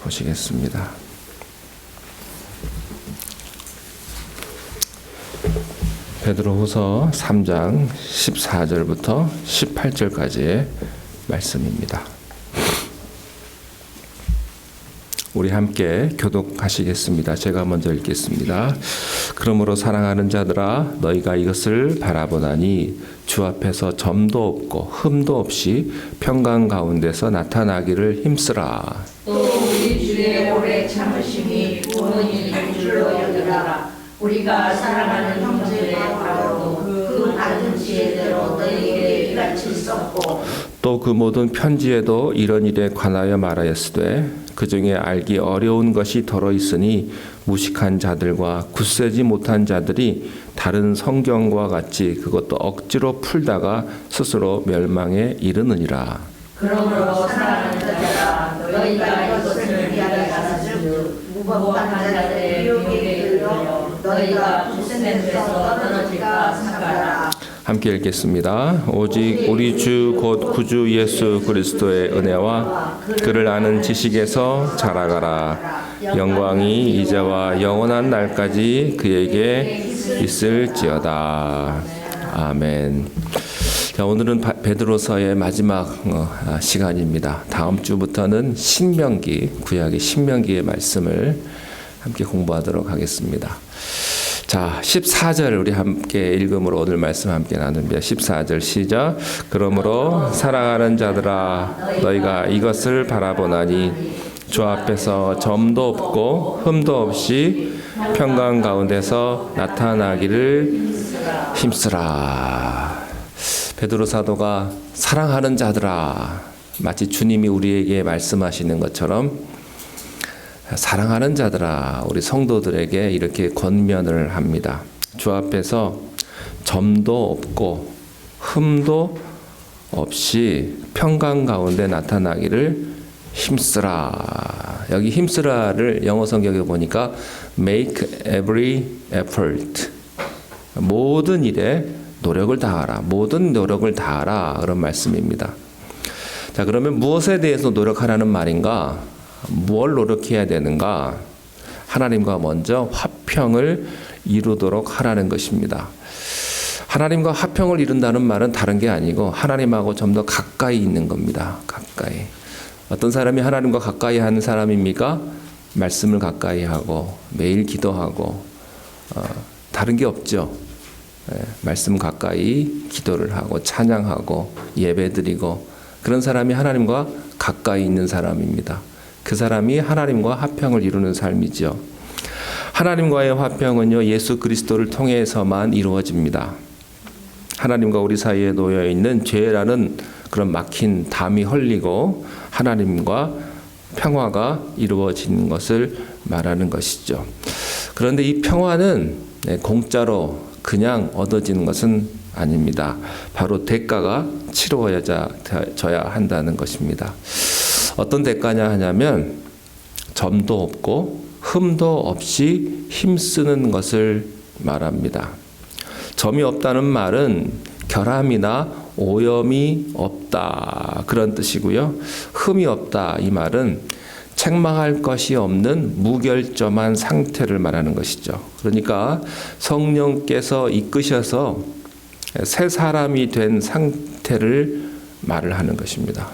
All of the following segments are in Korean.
보시겠습니다. 베드로후서 3장 14절부터 18절까지의 말씀입니다. 우리 함께 교독하시겠습니다. 제가 먼저 읽겠습니다. 그러므로 사랑하는 자들아 너희가 이것을 바라보나니 주 앞에서 점도 없고 흠도 없이 평강 가운데서 나타나기를 힘쓰라. 또 우리 주의 오래 참으심이 구원인 줄로 여기라. 우리가 사랑하는 형제의 바로 그 받은 지혜대로 너희에게 이같이 썼고 또 그 모든 편지에도 이런 일에 관하여 말하였으되 그 중에 알기 어려운 것이 더러 있으니 무식한 자들과 굳세지 못한 자들이 다른 성경과 같이 그것도 억지로 풀다가 스스로 멸망에 이르느니라. 그러므로 사랑하는 자들아 너희가 이것을 이해하였으므 무법한 자들의 유혹에 이르러 너희가 굳센 데서 떨어질까 생각하라. 함께 읽겠습니다. 오직 우리 주 곧 구주 예수 그리스도의 은혜와 그를 아는 지식에서 자라가라. 영광이 이제와 영원한 날까지 그에게 있을지어다. 아멘. 자, 오늘은 베드로서의 마지막 시간입니다. 다음 주부터는 신명기, 구약의 신명기의 말씀을 함께 공부하도록 하겠습니다. 자, 14절 우리 함께 읽음으로 오늘 말씀 함께 나눕니다. 14절 시작. 그러므로 사랑하는 자들아 너희가 이것을 바라보나니 주 앞에서 점도 없고 흠도 없이 평강 가운데서 나타나기를 힘쓰라. 베드로 사도가 사랑하는 자들아, 마치 주님이 우리에게 말씀하시는 것처럼 사랑하는 자들아, 우리 성도들에게 이렇게 권면을 합니다. 주 앞에서 점도 없고 흠도 없이 평강 가운데 나타나기를 힘쓰라. 여기 힘쓰라를 영어 성경에 보니까 make every effort, 모든 일에 노력을 다하라, 모든 노력을 다하라, 그런 말씀입니다. 자, 그러면 무엇에 대해서 노력하라는 말인가? 뭘 노력해야 되는가? 하나님과 먼저 화평을 이루도록 하라는 것입니다. 하나님과 화평을 이룬다는 말은 다른 게 아니고 하나님하고 좀 더 가까이 있는 겁니다. 가까이. 어떤 사람이 하나님과 가까이 하는 사람입니까? 말씀을 가까이 하고 매일 기도하고 다른 게 없죠. 말씀 가까이 기도를 하고 찬양하고 예배드리고 그런 사람이 하나님과 가까이 있는 사람입니다. 그 사람이 하나님과 화평을 이루는 삶이죠. 하나님과의 화평은요, 예수 그리스도를 통해서만 이루어집니다. 하나님과 우리 사이에 놓여 있는 죄라는 그런 막힌 담이 헐리고 하나님과 평화가 이루어지는 것을 말하는 것이죠. 그런데 이 평화는 공짜로 그냥 얻어지는 것은 아닙니다. 바로 대가가 치루어져야 한다는 것입니다. 어떤 대가냐 하냐면 점도 없고 흠도 없이 힘쓰는 것을 말합니다. 점이 없다는 말은 결함이나 오염이 없다, 그런 뜻이고요. 흠이 없다, 이 말은 책망할 것이 없는 무결점한 상태를 말하는 것이죠. 그러니까 성령께서 이끄셔서 새 사람이 된 상태를 말을 하는 것입니다.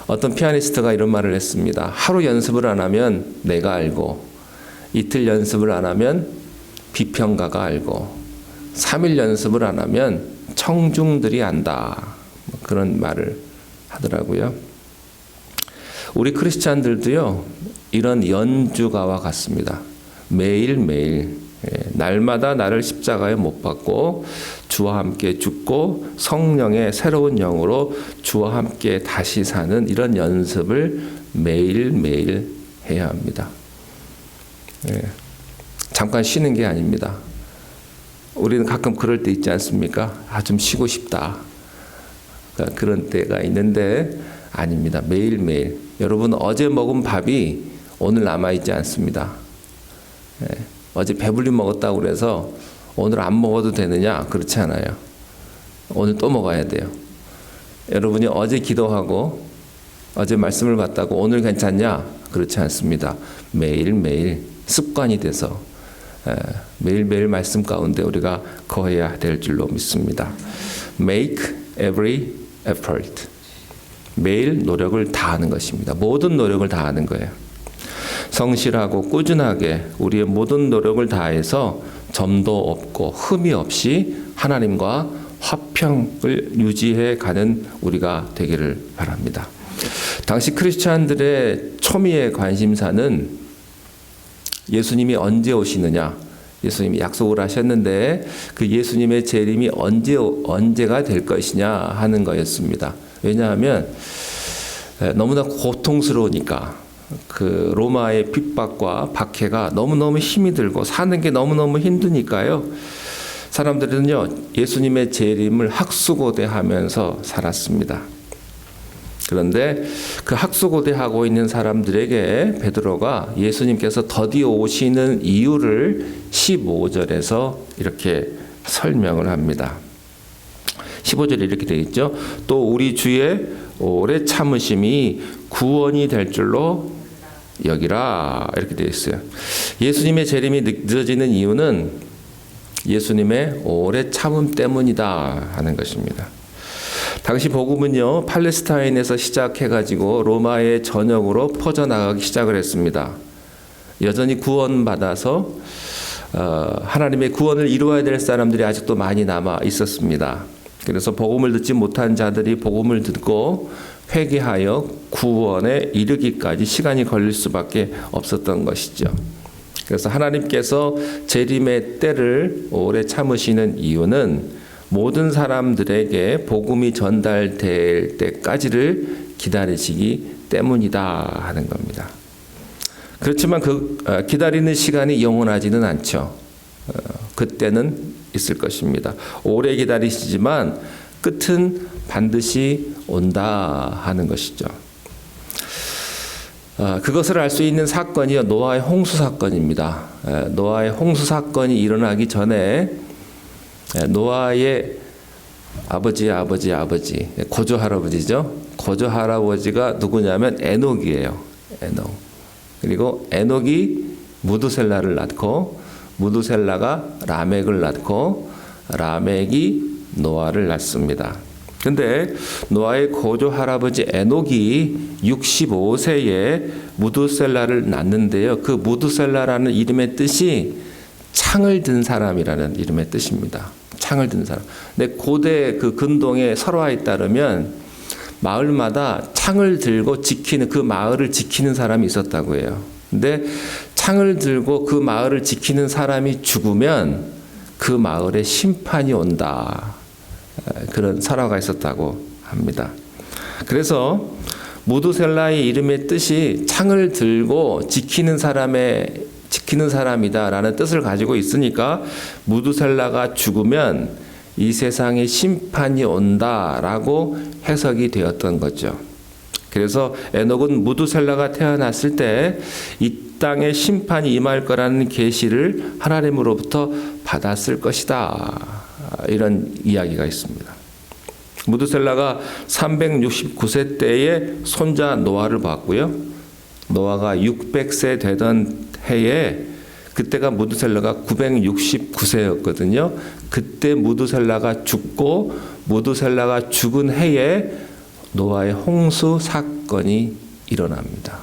어떤 피아니스트가 이런 말을 했습니다. 하루 연습을 안 하면 내가 알고, 이틀 연습을 안 하면 비평가가 알고, 3일 연습을 안 하면 청중들이 안다. 그런 말을 하더라고요. 우리 크리스찬들도요, 이런 연주가와 같습니다. 매일매일 날마다 나를 십자가에 못 박고 주와 함께 죽고 성령의 새로운 영으로 주와 함께 다시 사는 이런 연습을 매일매일 해야 합니다. 잠깐 쉬는 게 아닙니다. 우리는 가끔 그럴 때 있지 않습니까? 좀 쉬고 싶다. 그런 때가 있는데 아닙니다. 매일매일. 여러분, 어제 먹은 밥이 오늘 남아있지 않습니다. 어제 배불리 먹었다고 그래서 오늘 안 먹어도 되느냐? 그렇지 않아요. 오늘 또 먹어야 돼요. 여러분이 어제 기도하고 어제 말씀을 받다고 오늘 괜찮냐? 그렇지 않습니다. 매일매일 습관이 돼서 매일매일 말씀 가운데 우리가 거해야 될 줄로 믿습니다. Make every effort. 매일 노력을 다하는 것입니다. 모든 노력을 다하는 거예요. 성실하고 꾸준하게 우리의 모든 노력을 다해서 점도 없고 흠이 없이 하나님과 화평을 유지해 가는 우리가 되기를 바랍니다. 당시 크리스찬들의 초미의 관심사는 예수님이 언제 오시느냐, 예수님이 약속을 하셨는데 그 예수님의 재림이 언제가 될 것이냐 하는 거였습니다. 왜냐하면 너무나 고통스러우니까 그 로마의 핍박과 박해가 너무너무 힘이 들고 사는 게 너무너무 힘드니까요. 사람들은요, 예수님의 재림을 학수고대하면서 살았습니다. 그런데 그 학수고대하고 있는 사람들에게 베드로가 예수님께서 더디어 오시는 이유를 15절에서 이렇게 설명을 합니다. 15절에 이렇게 되어 있죠. 또 우리 주의 오래 참으심이 구원이 될 줄로 여기라, 이렇게 되어 있어요. 예수님의 재림이 늦어지는 이유는 예수님의 오래 참음 때문이다 하는 것입니다. 당시 복음은요, 팔레스타인에서 시작해가지고 로마의 전역으로 퍼져나가기 시작을 했습니다. 여전히 구원받아서 하나님의 구원을 이루어야 될 사람들이 아직도 많이 남아 있었습니다. 그래서 복음을 듣지 못한 자들이 복음을 듣고 회개하여 구원에 이르기까지 시간이 걸릴 수밖에 없었던 것이죠. 그래서 하나님께서 재림의 때를 오래 참으시는 이유는 모든 사람들에게 복음이 전달될 때까지를 기다리시기 때문이다 하는 겁니다. 그렇지만 그 기다리는 시간이 영원하지는 않죠. 그때는 있을 것입니다. 오래 기다리시지만 끝은 반드시 온다 하는 것이죠. 그것을 알 수 있는 사건이 노아의 홍수 사건입니다. 노아의 홍수 사건이 일어나기 전에 노아의 아버지, 고조 할아버지죠. 고조 할아버지가 누구냐면 에녹이에요. 에녹. 그리고 에녹이 무두셀라를 낳고 무두셀라가 라멕을 낳고 라멕이 노아를 낳습니다. 근데 노아의 고조 할아버지 에녹이 65세에 무두셀라를 낳는데요. 그 무두셀라라는 이름의 뜻이 창을 든 사람이라는 이름의 뜻입니다. 창을 든 사람. 근데 고대 그 근동의 설화에 따르면 마을마다 창을 들고 지키는, 그 마을을 지키는 사람이 있었다고 해요. 근데 창을 들고 그 마을을 지키는 사람이 죽으면 그 마을에 심판이 온다. 그런 설화가 있었다고 합니다. 그래서 무두셀라의 이름의 뜻이 창을 들고 지키는 사람이다라는 뜻을 가지고 있으니까 무두셀라가 죽으면 이 세상에 심판이 온다라고 해석이 되었던 거죠. 그래서 에녹은 무두셀라가 태어났을 때 이 땅에 심판이 임할 거라는 계시를 하나님으로부터 받았을 것이다. 이런 이야기가 있습니다. 무두셀라가 369세 때에 손자 노아를 봤고요. 노아가 600세 되던 해에 그때가 무두셀라가 969세였거든요. 그때 무두셀라가 죽고 무두셀라가 죽은 해에 노아의 홍수 사건이 일어납니다.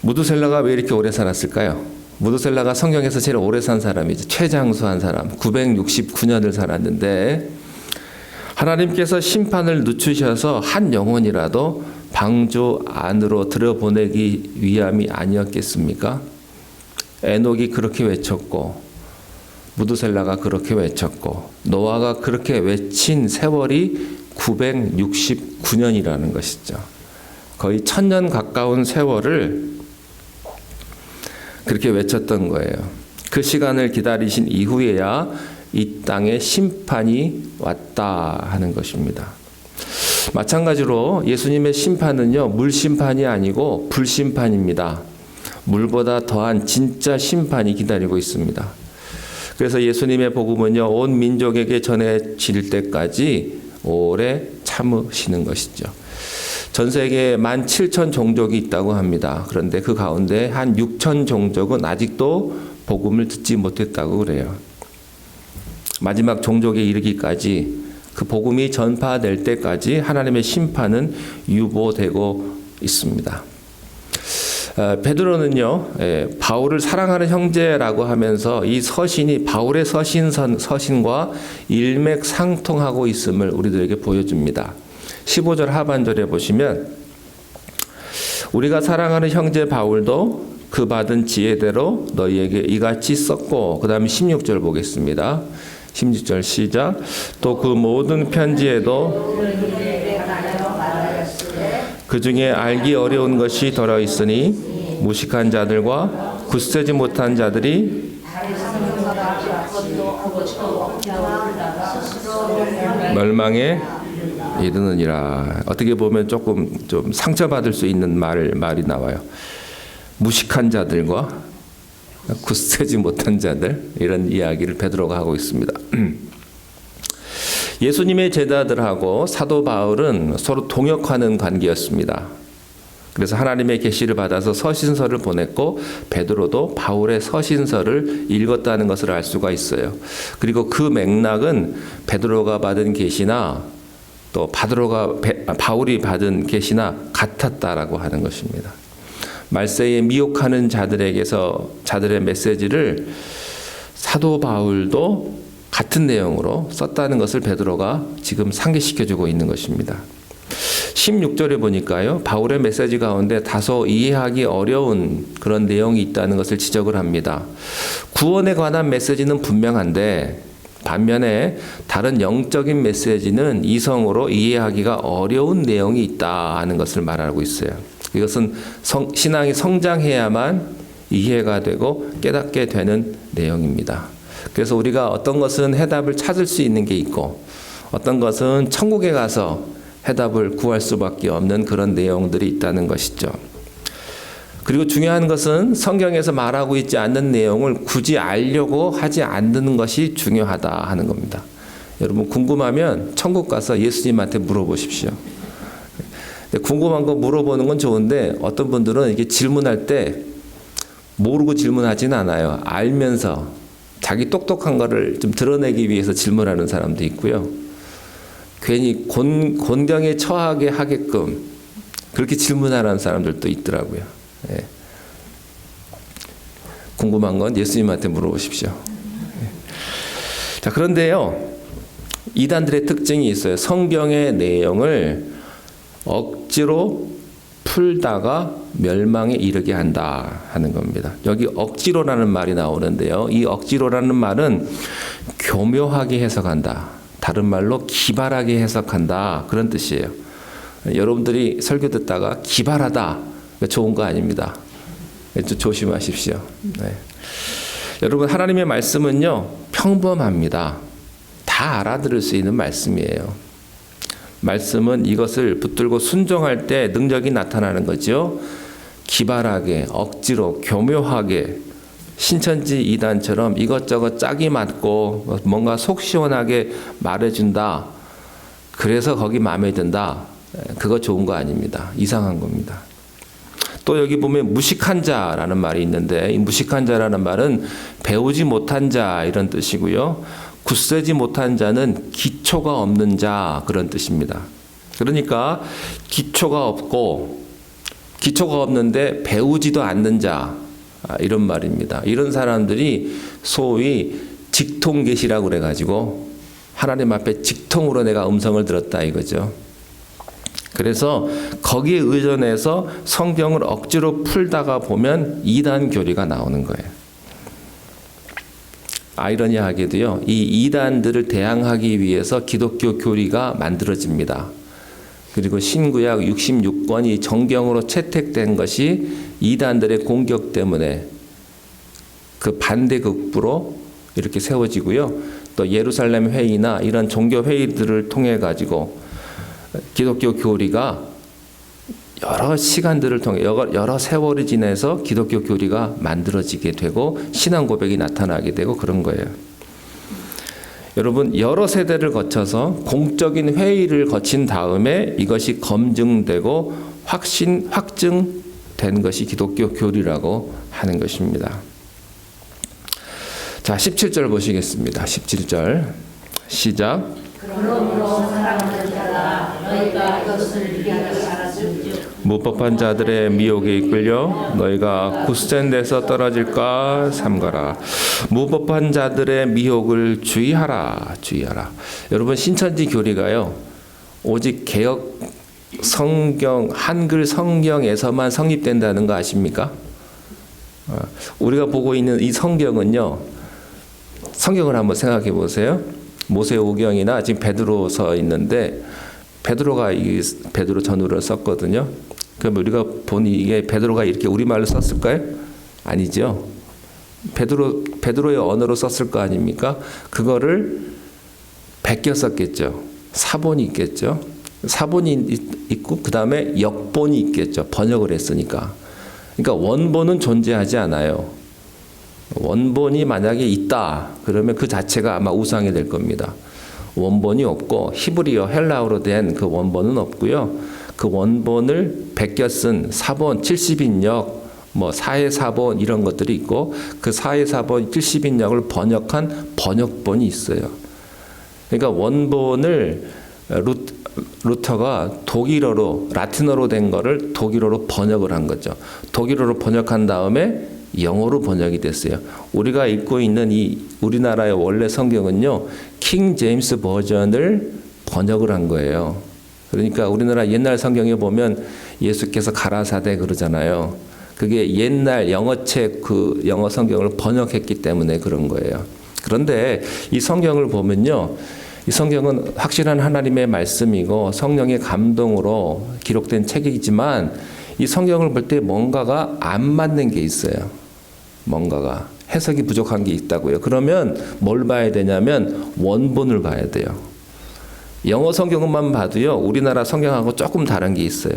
무두셀라가 왜 이렇게 오래 살았을까요? 무두셀라가 성경에서 제일 오래 산 사람이죠. 최장수한 사람. 969년을 살았는데 하나님께서 심판을 늦추셔서 한 영혼이라도 방주 안으로 들여보내기 위함이 아니었겠습니까? 에녹이 그렇게 외쳤고 무두셀라가 그렇게 외쳤고 노아가 그렇게 외친 세월이 969년이라는 것이죠. 거의 1000년 가까운 세월을 그렇게 외쳤던 거예요. 그 시간을 기다리신 이후에야 이 땅에 심판이 왔다 하는 것입니다. 마찬가지로 예수님의 심판은요, 물심판이 아니고 불심판입니다. 물보다 더한 진짜 심판이 기다리고 있습니다. 그래서 예수님의 복음은요, 온 민족에게 전해질 때까지 오래 참으시는 것이죠. 전 세계에 17,000 종족이 있다고 합니다. 그런데 그 가운데 한 6,000 종족은 아직도 복음을 듣지 못했다고 그래요. 마지막 종족에 이르기까지 그 복음이 전파될 때까지 하나님의 심판은 유보되고 있습니다. 베드로는요, 바울을 사랑하는 형제라고 하면서 이 서신이 바울의 서신과 일맥상통하고 있음을 우리들에게 보여줍니다. 15절 하반절에 보시면 우리가 사랑하는 형제 바울도 그 받은 지혜대로 너희에게 이같이 썼고, 그 다음에 16절 보겠습니다. 16절 시작. 또 그 모든 편지에도 그 중에 알기 어려운 것이 들어 있으니 무식한 자들과 굳세지 못한 자들이 멸망에 이르느니라. 어떻게 보면 조금 좀 상처받을 수 있는 말이 나와요. 무식한 자들과 굳세지 못한 자들, 이런 이야기를 베드로가 하고 있습니다. 예수님의 제자들하고 사도 바울은 서로 동역하는 관계였습니다. 그래서 하나님의 계시를 받아서 서신서를 보냈고 베드로도 바울의 서신서를 읽었다는 것을 알 수가 있어요. 그리고 그 맥락은 베드로가 받은 계시나 또 바울이 받은 계시나 같았다라고 하는 것입니다. 말세에 미혹하는 자들의 메시지를 사도 바울도 같은 내용으로 썼다는 것을 베드로가 지금 상기시켜주고 있는 것입니다. 16절에 보니까요, 바울의 메시지 가운데 다소 이해하기 어려운 그런 내용이 있다는 것을 지적을 합니다. 구원에 관한 메시지는 분명한데 반면에 다른 영적인 메시지는 이성으로 이해하기가 어려운 내용이 있다 하는 것을 말하고 있어요. 이것은 신앙이 성장해야만 이해가 되고 깨닫게 되는 내용입니다. 그래서 우리가 어떤 것은 해답을 찾을 수 있는 게 있고 어떤 것은 천국에 가서 해답을 구할 수밖에 없는 그런 내용들이 있다는 것이죠. 그리고 중요한 것은 성경에서 말하고 있지 않는 내용을 굳이 알려고 하지 않는 것이 중요하다 하는 겁니다. 여러분 궁금하면 천국 가서 예수님한테 물어보십시오. 궁금한 거 물어보는 건 좋은데 어떤 분들은 이게 질문할 때 모르고 질문하지는 않아요. 알면서 자기 똑똑한 거를 좀 드러내기 위해서 질문하는 사람도 있고요. 괜히 곤경에 처하게 하게끔 그렇게 질문하는 사람들도 있더라고요. 예. 궁금한 건 예수님한테 물어보십시오. 예. 자, 그런데요, 이단들의 특징이 있어요. 성경의 내용을 억지로 풀다가 멸망에 이르게 한다 하는 겁니다. 여기 억지로라는 말이 나오는데요. 이 억지로라는 말은 교묘하게 해석한다. 다른 말로 기발하게 해석한다. 그런 뜻이에요. 여러분들이 설교 듣다가 기발하다. 좋은 거 아닙니다. 조심하십시오. 네. 여러분 하나님의 말씀은요. 평범합니다. 다 알아들을 수 있는 말씀이에요. 말씀은 이것을 붙들고 순종할 때 능력이 나타나는 거죠. 기발하게, 억지로, 교묘하게 신천지 이단처럼 이것저것 짝이 맞고 뭔가 속 시원하게 말해준다. 그래서 거기 마음에 든다. 그거 좋은 거 아닙니다. 이상한 겁니다. 또 여기 보면 무식한 자라는 말이 있는데 이 무식한 자라는 말은 배우지 못한 자 이런 뜻이고요. 굳세지 못한 자는 기초가 없는 자 그런 뜻입니다. 그러니까 기초가 없는데 배우지도 않는 자 이런 말입니다. 이런 사람들이 소위 직통계시라고 그래가지고 하나님 앞에 직통으로 내가 음성을 들었다 이거죠. 그래서 거기에 의존해서 성경을 억지로 풀다가 보면 이단 교리가 나오는 거예요. 아이러니하게도요, 이 이단들을 대항하기 위해서 기독교 교리가 만들어집니다. 그리고 신구약 66권이 정경으로 채택된 것이 이단들의 공격 때문에 그 반대급부로 이렇게 세워지고요. 또 예루살렘 회의나 이런 종교 회의들을 통해 가지고 기독교 교리가 여러 시간들을 통해 여러 세월이 지나서 기독교 교리가 만들어지게 되고 신앙 고백이 나타나게 되고 그런 거예요. 여러분 여러 세대를 거쳐서 공적인 회의를 거친 다음에 이것이 검증되고 확증된 것이 기독교 교리라고 하는 것입니다. 자, 17절 보시겠습니다. 17절 시작. 그러므로 사랑하는 자들아 너희가 이것을 위하여 살았은즉 무법한 자들의 미혹에 이끌려 너희가 굳센 데서 떨어질까 삼가라. 무법한 자들의 미혹을 주의하라. 여러분 신천지 교리가요 오직 개역 성경 한글 성경에서만 성립된다는 거 아십니까? 우리가 보고 있는 이 성경은요, 성경을 한번 생각해 보세요. 모세오경이나 지금 베드로서 있는데 베드로가 이 베드로 전후를 썼거든요. 그럼 우리가 보니 이게 베드로가 이렇게 우리말로 썼을까요? 아니죠. 베드로의 언어로 썼을 거 아닙니까? 그거를 베껴 썼겠죠. 사본이 있겠죠. 사본이 있고 그 다음에 역본이 있겠죠. 번역을 했으니까. 그러니까 원본은 존재하지 않아요. 원본이 만약에 있다 그러면 그 자체가 아마 우상이 될 겁니다. 원본이 없고 히브리어 헬라어로 된 그 원본은 없고요. 그 원본을 베껴 쓴 사본 70인역 뭐 사해사본 이런 것들이 있고 그 사해사본 70인역을 번역한 번역본이 있어요. 그러니까 원본을 루터가 독일어로 라틴어로 된 거를 독일어로 번역을 한 거죠. 독일어로 번역한 다음에 영어로 번역이 됐어요. 우리가 읽고 있는 이 우리나라의 원래 성경은요, 킹 제임스 버전을 번역을 한 거예요. 그러니까 우리나라 옛날 성경에 보면 예수께서 가라사대 그러잖아요. 그게 옛날 영어책 그 영어 성경을 번역했기 때문에 그런 거예요. 그런데 이 성경을 보면요, 이 성경은 확실한 하나님의 말씀이고 성령의 감동으로 기록된 책이지만 이 성경을 볼 때 뭔가가 안 맞는 게 있어요. 뭔가가 해석이 부족한 게 있다고요. 그러면 뭘 봐야 되냐면 원본을 봐야 돼요. 영어 성경만 봐도요, 우리나라 성경하고 조금 다른 게 있어요.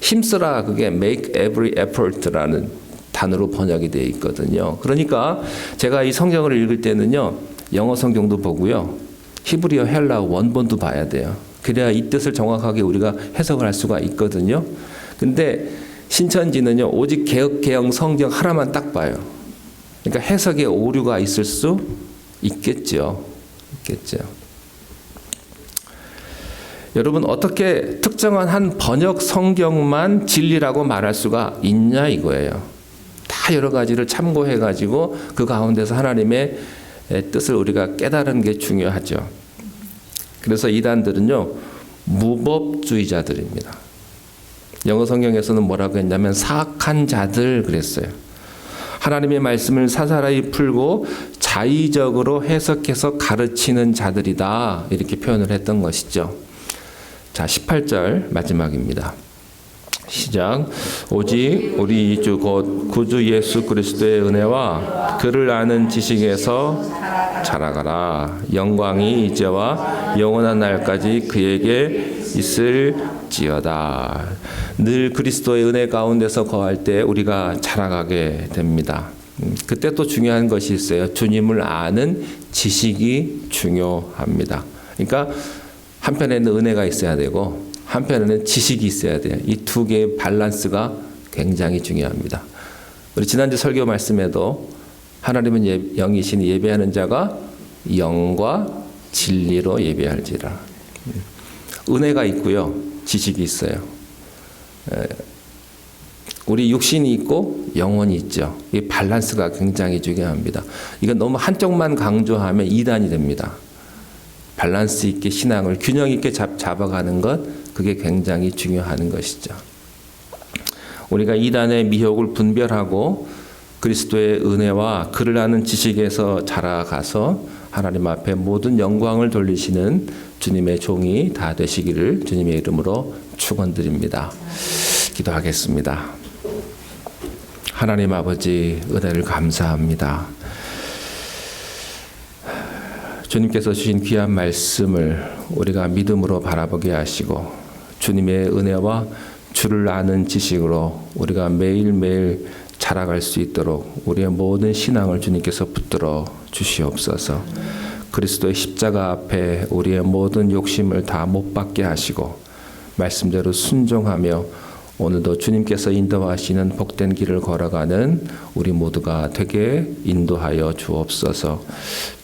힘쓰라, 그게 make every effort라는 단어로 번역이 되어 있거든요. 그러니까 제가 이 성경을 읽을 때는요, 영어 성경도 보고요, 히브리어 헬라어 원본도 봐야 돼요. 그래야 이 뜻을 정확하게 우리가 해석을 할 수가 있거든요. 근데 신천지는요, 오직 개역 성경 하나만 딱 봐요. 그러니까 해석에 오류가 있을 수 있겠죠. 여러분, 어떻게 특정한 한 번역 성경만 진리라고 말할 수가 있냐 이거예요. 다 여러 가지를 참고해 가지고 그 가운데서 하나님의 뜻을 우리가 깨달은 게 중요하죠. 그래서 이단들은요, 무법주의자들입니다. 영어 성경에서는 뭐라고 했냐면 사악한 자들 그랬어요. 하나님의 말씀을 사사라이 풀고 자의적으로 해석해서 가르치는 자들이다 이렇게 표현을 했던 것이죠. 자, 18절 마지막입니다. 시작. 오직 우리 주 곧 구주 예수 그리스도의 은혜와 그를 아는 지식에서 자라가라. 영광이 이제와 영원한 날까지 그에게 있을지어다. 늘 그리스도의 은혜 가운데서 거할 때 우리가 자라가게 됩니다. 그때 또 중요한 것이 있어요. 주님을 아는 지식이 중요합니다. 그러니까 한편에는 은혜가 있어야 되고 한편에는 지식이 있어야 돼요. 이 두 개의 밸런스가 굉장히 중요합니다. 우리 지난주 설교 말씀에도 하나님은 영이시니 예배하는 자가 영과 진리로 예배할지라. 은혜가 있고요, 지식이 있어요. 우리 육신이 있고 영혼이 있죠. 이 밸런스가 굉장히 중요합니다. 이건 너무 한쪽만 강조하면 이단이 됩니다. 밸런스 있게 신앙을 균형 있게 잡아가는 것, 그게 굉장히 중요한 것이죠. 우리가 이단의 미혹을 분별하고 그리스도의 은혜와 그를 아는 지식에서 자라가서 하나님 앞에 모든 영광을 돌리시는 주님의 종이 다 되시기를 주님의 이름으로 축원드립니다. 기도하겠습니다. 하나님 아버지, 은혜를 감사합니다. 주님께서 주신 귀한 말씀을 우리가 믿음으로 바라보게 하시고 주님의 은혜와 주를 아는 지식으로 우리가 매일매일 자라갈 수 있도록 우리의 모든 신앙을 주님께서 붙들어 주시옵소서. 그리스도의 십자가 앞에 우리의 모든 욕심을 다 못 받게 하시고 말씀대로 순종하며 오늘도 주님께서 인도하시는 복된 길을 걸어가는 우리 모두가 되게 인도하여 주옵소서.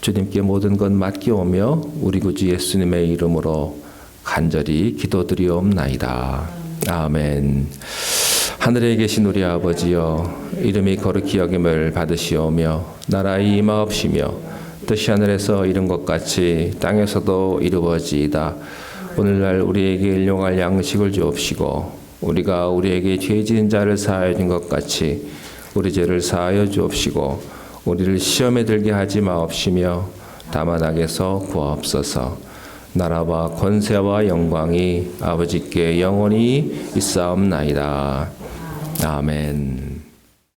주님께 모든 것 맡기오며 우리 구주 예수님의 이름으로 간절히 기도드리옵나이다. 아멘. 하늘에 계신 우리 아버지여, 이름이 거룩히 여김을 받으시오며 나라의 임하옵시며 뜻이 하늘에서 이룬 것 같이 땅에서도 이루어지이다. 오늘날 우리에게 일용할 양식을 주옵시고 우리가 우리에게 죄 지은 자를 사하여 준 것 같이 우리 죄를 사하여 주옵시고 우리를 시험에 들게 하지 마옵시며 다만 악에서 구하옵소서. 나라와 권세와 영광이 아버지께 영원히 있사옵나이다. 아멘.